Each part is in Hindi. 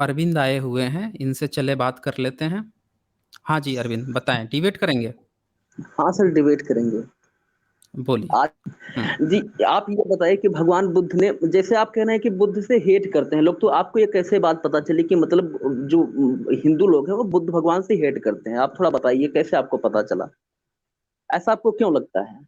अरविंद आए हुए हैं, इनसे चले बात कर लेते हैं। हाँ जी, अरविंद बताएँ, डिबेट करेंगे? हाँ सर, डिबेट करेंगे। बोलिए। आज हुँ। जी, आप ये बताइए कि भगवान बुद्ध ने जैसे आप कह रहे हैं कि बुद्ध से हेट करते हैं लोग, तो आपको ये कैसे बात पता चली कि मतलब जो हिंदू लोग हैं, वो बुद्ध भगवान से हेट करते हैं? आप थोड़ा बताइए कैसे आपको पता चला? ऐसा आपको क्यों लगता है?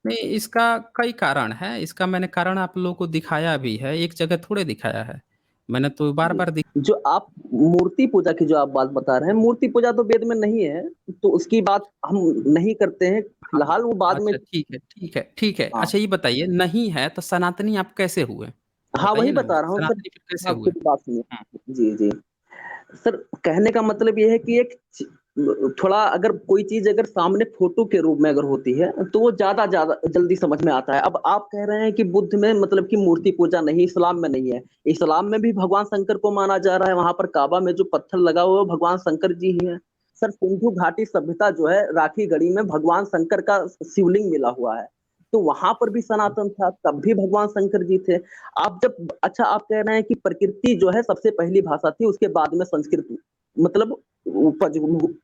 नहीं, इसका कई कारण हैं, इसका मैंने कारण आप लोगों को दिखाया भी है, एक जगह थोड़े दिखाया है। मैंने तो जी, बार-बार जो आप मूर्ति पूजा की जो आप बात बता रहे हैं, मूर्ति पूजा तो वेद में नहीं है, तो उसकी बात हम नहीं करते हैं। अब फिलहाल वो बाद में अच्छा ठीक है, ठीक है, ठीक है। हाँ। अच्छा ये बताइए नहीं है तो सनातनी आप कैसे हुए? हाँ, बताइए वही ना बता मुझे, रहा हूँ सर। सनातनी फिर कैसे हाँ, हुए? पूरी बात सुनिए। हुँ, जी, जी। सर, कहने का मतलब ये है कि एक थोड़ा अगर कोई चीज़ अगर सामने फ़ोटो के रूप में अगर होती है, तो वो ज़्यादा जल्दी समझ में आता है। अब आप कह रहे हैं कि बुद्ध में मतलब कि मूर्ति पूजा नहीं, इस्लाम में नहीं है। इस्लाम में भी भगवान शंकर को माना जा रहा है, वहाँ पर काबा में जो पत्थर लगा हुआ है, वो भगवान शंकर जी ही हैं। सर, सिंधु घाटी सभ्यता जो है, राखी गढ़ी में भगवान शंकर का शिवलिंग मिला हुआ है। तो वहाँ पर भी सनातन था, तब भी भगवान शंकर जी थे। आप जब अच्छा आप कह रहे हैं कि प्रकृति जो है सबसे पहली भाषा थी, उसके बाद में संस्कृत मतलब उपज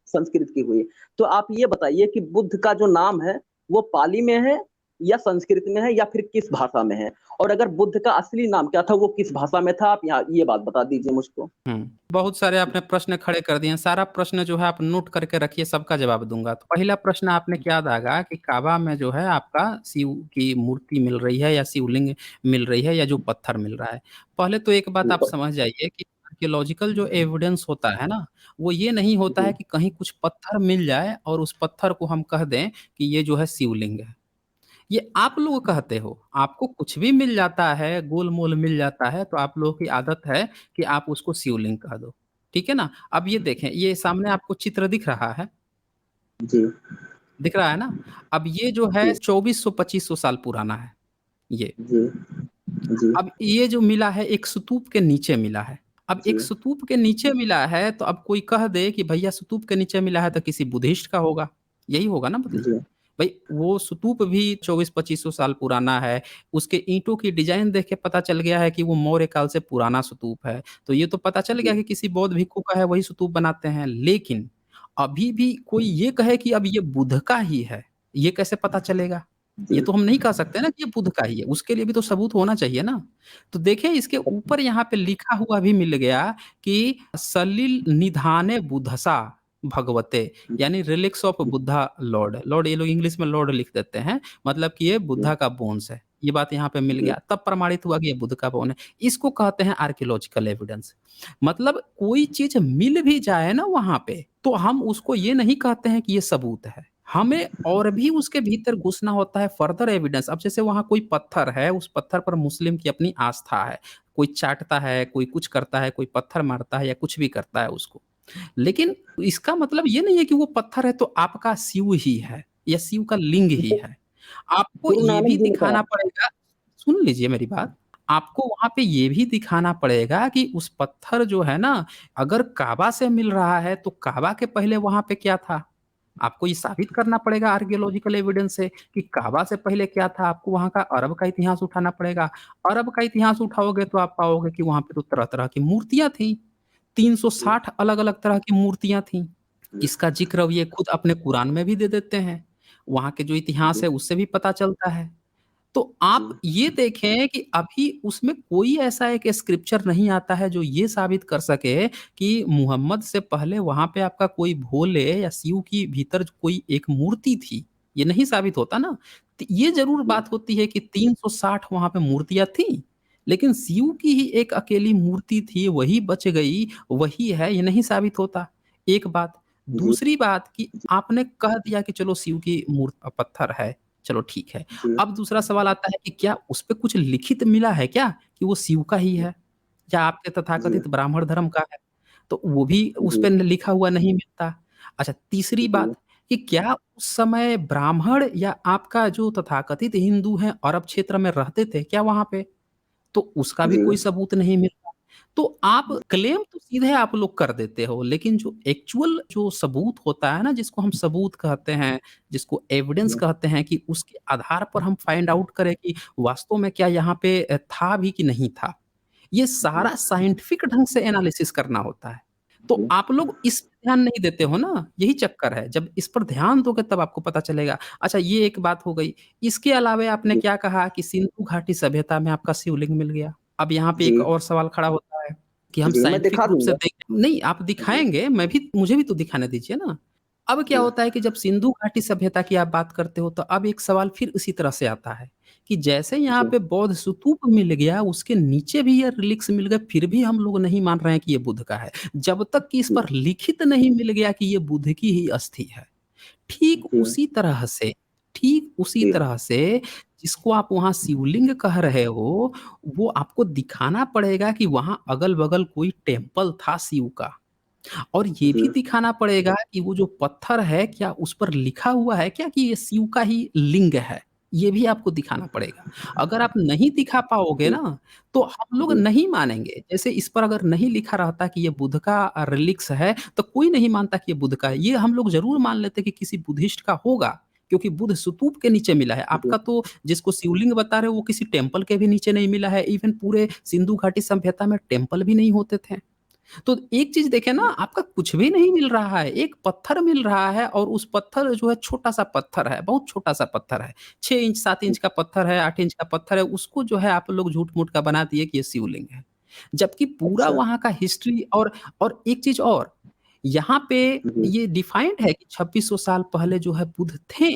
संस्कृत की हुई। तो आप ये बताइए कि बुद्ध का जो नाम है, वो पाली में है या संस्कृत में है या फिर किस भाषा में है? और अगर बुद्ध का असली नाम क्या था, वो किस भाषा में था? आप यहाँ ये बात बता दीजिए मुझको। हुँ। बहुत सारे आपने प्रश्न खड़े कर दिए हैं, सारा प्रश्न जो है आप नोट करके रखिए, सबका जवाब दूँगा। तो पहला प्रश्न आपने क्या दागा कि काबा में जो है आपका शिव की मूर्ति मिल रही है या शिवलिंग मिल रही है या जो पत्थर मिल रहा है। पहले तो एक बात आप जी, समझ जाइए कि आर्कियोलॉजिकल जो एविडेंस होता है ना, वो ये नहीं होता जी, है कि कहीं कुछ पत्थर मिल जाए और उस पत्थर को हम कह दें कि ये जो है शिवलिंग है। ये आप लोग कहते हो, आपको कुछ भी मिल जाता है, गोल-मोल मिल जाता है, तो आप लोगों की आदत है कि आप उसको शिवलिंग कह दो, ठीक है ना? अब ये देखें, ये सामने आपको चित्र दिख रहा है, जी, दिख रहा है ना? अब ये जो है जी, 2400-2500 साल पुराना है, ये। जी, जी, अब ये जो मिला है, एक स्तूप के नीचे मिला है। अब जी, एक स्तूप के नीचे मिला है, तो अब कोई कह दे कि भैया स्तूप के नीचे मिला है, तो किसी बुद्धिस्ट का होगा, यही होगा ना मतलब? जी, भई वो स्तूप भी 24-2500 साल पुराना है, उसके ईंटों की डिज़ाइन देख के पता चल गया है कि वो मौर्य काल से पुराना स्तूप है। तो ये तो पता चल गया जी, कि किसी बौद्ध भिक्षु का है, वही स्तूप बनाते हैं। लेकिन अभी भी कोई ये कहे कि अब ये बुद्ध का ही है, ये कैसे पता चलेगा? ये जी। तो हम नहीं कह सकते ना कि ये बुद्ध का ही है, उसके लिए भी तो सबूत होना चाहिए ना। तो देखिए इसके ऊपर यहाँ पे लिखा हुआ भी मिल गया कि सलिल निधाने बुद्धसा भगवते यानी relics of Buddha Lord. Lord ये लोग इंग्लिश में लॉर्ड लिख देते हैं, मतलब कि ये जी, बुद्धा का बोन्स है। ये बात यहाँ पे मिल जी, गया, तब प्रमाणित हुआ कि ये बुद्ध का बोन है। इसको कहते हैं आर्कियोलॉजिकल एविडेंस। मतलब कोई चीज़ मिल भी जाए ना वहाँ पे, तो हम उसको ये नहीं कहते हैं कि ये सबूत है। हमें और भी उसके भीतर घुसना होता है फर्दर एविडेंस। अब जैसे वहाँ कोई पत्थर है, उस पत्थर पर मुस्लिम की अपनी आस्था है। कोई चाटता है, कोई कुछ करता है, कोई पत्थर मारता है या कुछ भी करता है उसको। लेकिन इसका मतलब ये नहीं है कि वो पत्थर है तो आपका शिव ही है या शिव का लिंग ही जी। है। आपको गुरु ये भी नानक जी ने कहा दिखाना पड़ेगा सुन लीजिए मेरी बात। आपको वहाँ पे ये भी दिखाना पड़ेगा कि उस पत्थर जो है ना, अगर काबा से मिल रहा है तो काबा के पहले वहाँ पे क्या था? आपको ये साबित करना पड़ेगा आर्कियोलॉजिकल एविडेंस से कि काबा से पहले क्या था। आपको वहाँ का अरब का इतिहास उठाना पड़ेगा। अरब का इतिहास उठाओगे तो आप पाओगे कि वहाँ पे तो तरह-तरह की मूर्तियाँ थी। जी, 360 अलग-अलग तरह की मूर्तियाँ थीं। जी, इसका ज़िक्र अब ये खुद अपने कुरान में भी दे देते हैं। वहाँ के जो इतिहास जी, है उससे भी पता चलता है। तो जी, आप ये देखें कि अभी उसमें कोई ऐसा एक स्क्रिप्चर नहीं आता है जो ये साबित कर सके कि मुहम्मद से पहले वहाँ पे आपका कोई भोले या शिव की भीतर कोई एक मूर्ति थी। ये नहीं साबित होता ना। तो ये ज़रूर जी, बात होती है कि 360 वहाँ पे मूर्तियाँ थीं, लेकिन शिव की ही एक अकेली मूर्ति थी, वही बच गई, वही है, ये नहीं साबित होता। एक बात। जी, दूसरी बात कि आपने कह दिया कि चलो शिव की पत्थर है, चलो ठीक है। जी, अब दूसरा सवाल आता है कि क्या उसपे कुछ लिखित मिला है क्या कि वो शिव का ही है या आपके जी, तथाकथित ब्राह्मण धर्म का है? तो वो भी उस जी, पे लिखा हुआ नहीं मिलता। अच्छा तीसरी जी, बात कि क्या उस समय ब्राह्मण या आपका जो तथाकथित हिंदू हैं अरब क्षेत्र में रहते थे क्या वहाँ पे? तो उसका भी जी, कोई सबूत नहीं मिलता। तो आप क्लेम तो सीधे आप लोग कर देते हो, लेकिन जो एक्चुअल जो सबूत होता है ना, जिसको हम सबूत कहते हैं, जिसको एविडेंस जी, कहते हैं कि उसके आधार पर हम फाइंड आउट करें कि वास्तव में क्या यहाँ पे था भी कि नहीं था। ये जी, सारा साइंटिफिक ढंग से एनालिसिस करना होता है। तो जी, आप लोग इस पे ध्यान नहीं देते हो ना, यही चक्कर है। जब इस पर ध्यान दोगे तब आपको पता चलेगा। अच्छा ये एक बात हो गई। इसके अलावे आपने जी, क्या कहा कि सिंधु घाटी सभ्यता में आपका शिवलिंग मिल गया। अब यहाँ पे जी, एक और सवाल खड़ा होता है कि हम जी, मैं साइंटिफिक दिखा रूप से दूँगा। देखें नहीं आप जी, दिखाएँगे, मैं भी मुझे भी तो दिखाने दीजिए ना। अब क्या जी, होता है कि जब सिंधु घाटी सभ्यता की आप बात करते हो तो अब एक सवाल फिर उसी तरह से आता है कि जैसे यहाँ जी, पे बौद्ध स्तूप मिल गया, उसके नीचे भी ये रिलिक्स मिल गए, फिर भी हम लोग नहीं मान रहे हैं कि ये बुद्ध का है। जब तक कि इस जी, पर लिखित नहीं मिल गया कि ये बुद्ध की ही अस्थि है। ठीक जी, उसी तरह से ठीक उसी जी, तरह से जिसको आप वहाँ शिवलिंग कह रहे हो, वो आपको दिखाना पड़ेगा कि वहाँ अगल-बगल कोई टेम्पल था शिव का। और ये जी, भी दिखाना पड़ेगा कि वो जो पत्थर है, क्या उस पर लिखा हुआ है क्या कि ये शिव का ही लिंग है? ये भी आपको दिखाना पड़ेगा। अगर आप नहीं दिखा पाओगे जी, ना, तो हम लोग जी, नहीं मानेंगे। जैसे इस पर अगर नहीं लिखा रहता कि ये बुद्ध का रिलिक्स है, तो कोई नहीं मानता कि ये बुद्ध का है। ये हम लोग ज़रूर मान लेते कि किसी बुद्धिस्ट का होगा, क्योंकि बुद्ध स्तूप के नीचे मिला है। जी, आपका तो जिसको शिवलिंग बता रहे हो, वो किसी टेम्पल के भी नीचे नहीं मिला है। इवन पूरे सिंधु घाटी सभ्यता में टेम्पल भी नहीं होते थे। तो एक चीज़ देखें ना, आपका कुछ भी नहीं मिल रहा है, एक पत्थर मिल रहा है और उस पत्थर जो है छोटा-सा पत्थर है, बहुत छोटा-सा पत्थर है। 6 इंच, 7 इंच का पत्थर है, 8 इंच का पत्थर है, उसको जो है आप लोग झूठ-मूठ का बना दिए कि ये शिवलिंग है। जबकि पूरा अच्छा, वहाँ का हिस्ट्री और एक चीज़ और, यहाँ पे जी, ये डिफाइंड है कि 2600 साल पहले जो है बुद्ध थे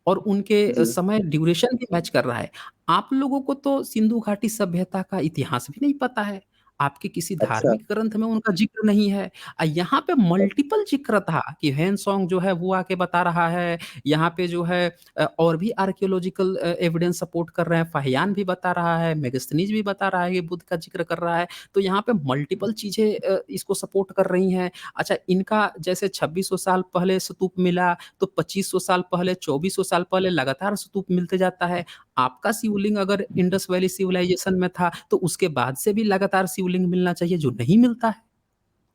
और उनके जी, समय ड्यूरेशन भी मैच कर रहा है। आप लोगों को तो सिंधु घाटी सभ्यता का इतिहास भी नहीं पता है। आपके किसी अच्छा, धार्मिक ग्रंथ में उनका ज़िक्र नहीं है। यहाँ पे मल्टीपल ज़िक्र था कि ह्वेनसांग जो है वो आके बता रहा है, यहाँ पे जो है और भी आर्कियोलॉजिकल एविडेंस सपोर्ट कर रहे हैं, फाहियान भी बता रहा है, मेगास्थनीज़ भी बता रहा है, ये बुद्ध का ज़िक्र कर रहा है। तो यहाँ पे मल्टीपल चीज़ें इसको सपोर्ट कर रही हैं। अच्छा इनका जैसे 2600 साल पहले स्तूप मिला, तो 2500 साल पहले, 2400 साल पहले लगातार स्तूप मिलते जाता है। आपका शिवलिंग अगर इंडस वैली सिविलाइजेशन में था, तो उसके बाद से भी लगातार शिवलिंग मिलना चाहिए, जो नहीं मिलता है।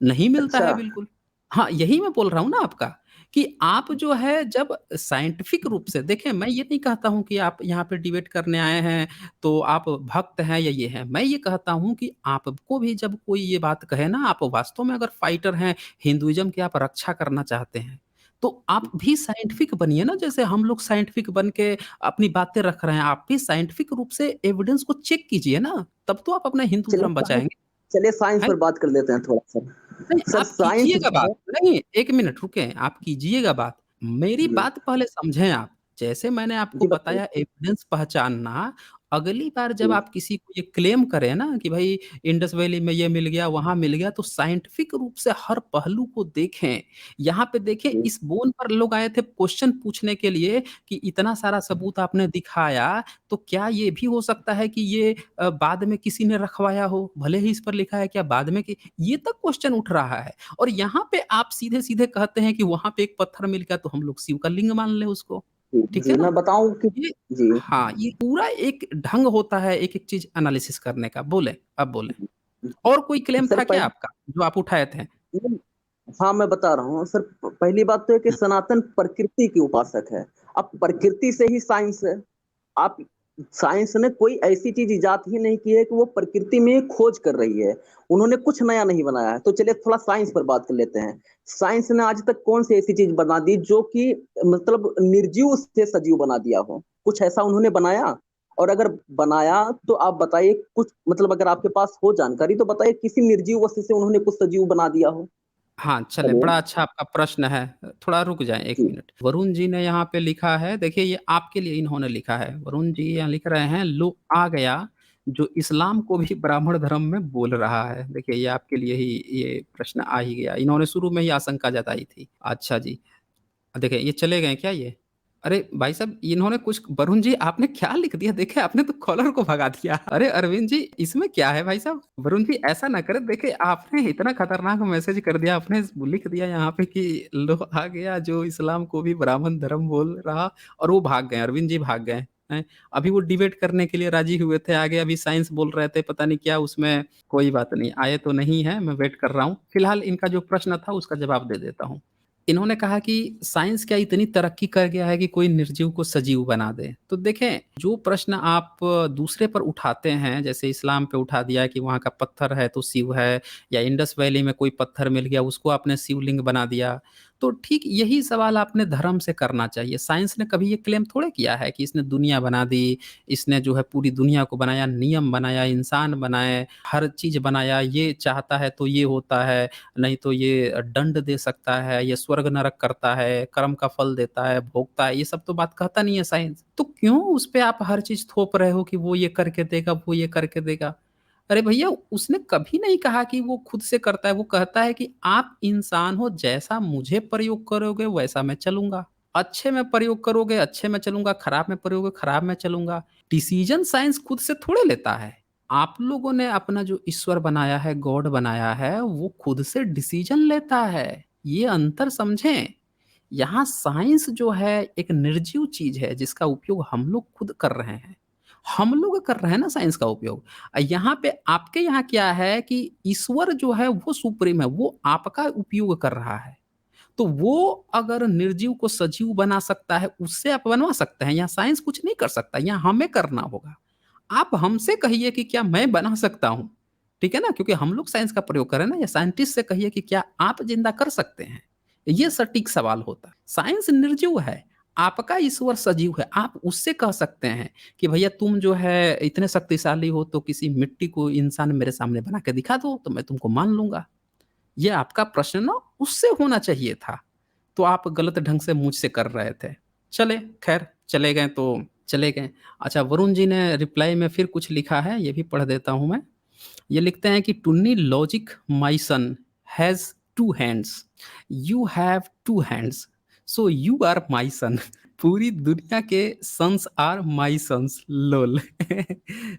नहीं मिलता अच्छा, है बिल्कुल। हाँ, यही मैं बोल रहा हूँ ना आपका, कि आप जो है जब साइंटिफिक रूप से देखें, मैं ये नहीं कहता हूँ कि आप यहाँ पे डिबेट करने आए हैं, तो आप भक्त हैं या ये हैं। मैं ये कहता हूँ कि आपको भी जब कोई ये बात कहे ना, आप वास्तव में अगर फाइटर हैं, हिंदुइज़्म की आप रक्षा करना चाहते हैं, तो आप भी साइंटिफिक बनिए ना, जैसे हम लोग साइंटिफिक बन के अपनी बातें रख रहे हैं। आप भी साइंटिफिक रूप से एविडेंस को चेक कीजिए ना, तब तो आप अपना हिंदू चलिए धर्म साइंस बचाएँगे। चलिए साइंस है पर बात कर लेते हैं थोड़ा-सा। नहीं, सर आप साइंस कीजिएगा जो बात। है नहीं, 1 मिनट रुकें, आप कीजिएगा बात। मेरी जी, बात पहले समझें आप। जैसे मैंने आपको जी बताइए। बताया एविडेंस पहचानना, अगली बार जब जी, आप किसी को ये क्लेम करें ना कि भई इंडस वैली में ये मिल गया, वहाँ मिल गया, तो साइंटिफिक रूप से हर पहलू को देखें। यहाँ पे देखें जी, इस बोन पर लोग आए थे क्वेश्चन पूछने के लिए कि इतना सारा सबूत आपने दिखाया, तो क्या ये भी हो सकता है कि ये बाद में किसी ने रखवाया हो? भले ही इस पर लिखा है क्या बाद में कि ये तक क्वेश्चन उठ रहा है। और यहाँ पे आप सीधे-सीधे कहते हैं कि वहाँ पे एक पत्थर मिल गया तो हम लोग शिव का लिंग मान लें उसको। जी, ठीक है जी, ना? मैं बताऊँ कि ये जी, हाँ, ये पूरा एक ढंग होता है एक-एक चीज़ एनालिसिस करने का। बोलें, अब बोलें। और कोई क्लेम सर था क्या पहले आपका जो आप उठाए थे? नहीं, हाँ, मैं बता रहा हूँ। सर पहली बात तो है कि हुँ, सनातन प्रकृति की उपासक है। अब प्रकृति से ही साइंस है। आप साइंस ने कोई ऐसी चीज़ इजाद ही नहीं की है कि वो प्रकृति में खोज कर रही है। उन्होंने कुछ नया नहीं बनाया है। तो चलिए थोड़ा साइंस पर बात कर लेते हैं। साइंस ने आज तक कौन-सी ऐसी चीज़ बना दी जो कि मतलब निर्जीव से सजीव बना दिया हो? कुछ ऐसा उन्होंने बनाया? और अगर बनाया तो आप बताइए कुछ मतलब अगर आपके पास हो जानकारी तो बताइए किसी निर्जीव वस्तु से उन्होंने कुछ सजीव बना दिया हो? हाँ, चलें हेलो? बड़ा अच्छा आपका प्रश्न है। थोड़ा रुक जाएँ 1 जी, मिनट। वरुण जी ने यहाँ पे लिखा है देखिए ये आपके लिए इन्होंने लिखा है। वरुण जी यहाँ लिख रहे हैं लो आ गया जो इस्लाम को भी ब्राह्मण धर्म में बोल रहा है। देखिए ये आपके लिए ही ये प्रश्न आ ही गया। इन्होंने शुरू में ही आशंका जताई थी। अच्छा जी। देखिए ये चले गए क्या ये? अरे भाई साहब इन्होंने कुछ वरुण जी आपने क्या लिख दिया? देखिए आपने तो कॉलर को भगा दिया। अरे अरविंद जी इसमें क्या है भाई साहब? वरुण जी ऐसा ना करें देखिए आपने इतना खतरनाक मैसेज कर दिया आपने लिख दिया यहाँ पे कि लो आ गया जो इस्लाम को भी ब्राह्मण धर्म बोल रहा और वो भाग गए अरविंद जी भाग गए। हैं? अभी वो डिबेट करने के लिए राज़ी हुए थे आगे अभी साइंस बोल रहे थे पता नहीं क्या उसमें कोई बात नहीं आए तो नहीं है मैं वेट कर रहा हूँ। फिलहाल इनका जो प्रश्न था उसका जवाब दे देता हूँ। इन्होंने कहा कि साइंस क्या इतनी तरक्की कर गया है कि कोई निर्जीव को सजीव बना दे। तो देखें, जो प्रश्न आप दूसरे पर उठाते हैं, जैसे इस्लाम पे उठा दिया कि वहाँ का पत्थर है तो शिव है, या इंडस वैली में कोई पत्थर मिल गया उसको आपने शिवलिंग बना दिया। तो ठीक यही सवाल आपने धर्म से करना चाहिए। साइंस ने कभी ये क्लेम थोड़े किया है कि इसने दुनिया बना दी, इसने जो है पूरी दुनिया को बनाया, नियम बनाया, इंसान बनाए, हर चीज़ बनाया, ये चाहता है तो ये होता है, नहीं तो ये दंड दे सकता है, ये स्वर्ग नरक करता है, कर्म का फल देता है, भोगता है, ये सब तो बात कहता नहीं है साइंस। तो क्यों उस पे आप हर चीज़ थोप रहे हो कि वो ये करके देगा, वो ये करके देगा? अरे भैया, उसने कभी नहीं कहा कि वो खुद से करता है, वो कहता है कि आप इंसान हो, जैसा मुझे प्रयोग करोगे वैसा मैं चलूँगा। अच्छे में प्रयोग करोगे, अच्छे में चलूँगा, खराब में प्रयोग खराब में चलूँगा। डिसीज़न साइंस खुद से थोड़े लेता है। आप लोगों ने अपना जो ईश्वर बनाया है, गॉड बनाया है, वो खुद से डिसीज़न लेता है। ये अंतर समझें। यहाँ साइंस जो है एक निर्जीव चीज़ है जिसका उपयोग हम लोग खुद कर रहे हैं। हम लोग कर रहे हैं ना साइंस का उपयोग। यहाँ पे आपके यहाँ क्या है कि ईश्वर जो है वो सुप्रीम है, वो आपका उपयोग कर रहा है। तो वो अगर निर्जीव को सजीव बना सकता है, उससे आप बनवा सकते हैं। यहाँ साइंस कुछ नहीं कर सकता, यहाँ हमें करना होगा। आप हमसे कहिए कि क्या मैं बना सकता हूँ? ठीक है ना? क्योंकि हम लोग साइंस का प्रयोग कर रहे हैं ना, या साइंटिस्ट से कहिए कि क्या आप ज़िंदा कर सकते हैं? ये सटीक सवाल होता है। साइंस निर्जीव है, आपका ईश्वर सजीव है। आप उससे कह सकते हैं कि भैया तुम जो है इतने शक्तिशाली हो तो किसी मिट्टी को इंसान मेरे सामने बना के दिखा दो, तो मैं तुमको मान लूँगा। ये आपका प्रश्न ना उससे होना चाहिए था। तो आप गलत ढंग से मुझसे कर रहे थे। चलें, ख़ैर चले गए तो चले गए। अच्छा, वरुण जी ने रिप्लाई में फिर कुछ लिखा है, ये भी पढ़ देता हूँ मैं। ये लिखते हैं कि टुन्नी logic my son has 2 hands, you have 2 hands, so you are my son. पूरी दुनिया के sons are my sons, lol.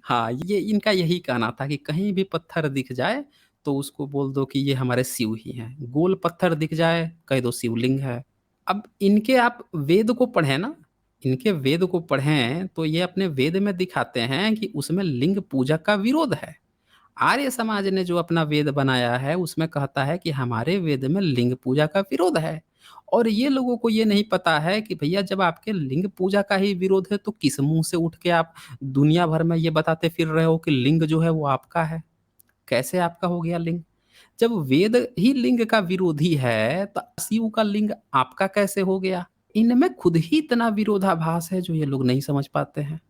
हाँ, ये इनका यही कहना था कि कहीं भी पत्थर दिख जाए तो उसको बोल दो कि ये हमारे शिव ही हैं। गोल पत्थर दिख जाए, कह दो शिवलिंग है। अब इनके आप वेद को पढ़ें ना, इनके वेद को पढ़ें तो ये अपने वेद में दिखाते हैं कि उसमें लिंग पूजा का विरोध है। आर्य समाज ने जो अपना वेद बनाया है उसमें कहता है कि हमारे वेद में लिंग पूजा का विरोध है। और ये लोगों को ये नहीं पता है कि भैया जब आपके लिंग पूजा का ही विरोध है तो किस मुंह से उठ के आप दुनिया भर में ये बताते फिर रहे हो कि लिंग जो है वो आपका है। कैसे आपका हो गया लिंग? जब वेद ही लिंग का विरोधी है तो शिव का लिंग आपका कैसे हो गया? इनमें खुद ही इतना विरोधाभास है जो ये लोग नहीं समझ पाते हैं।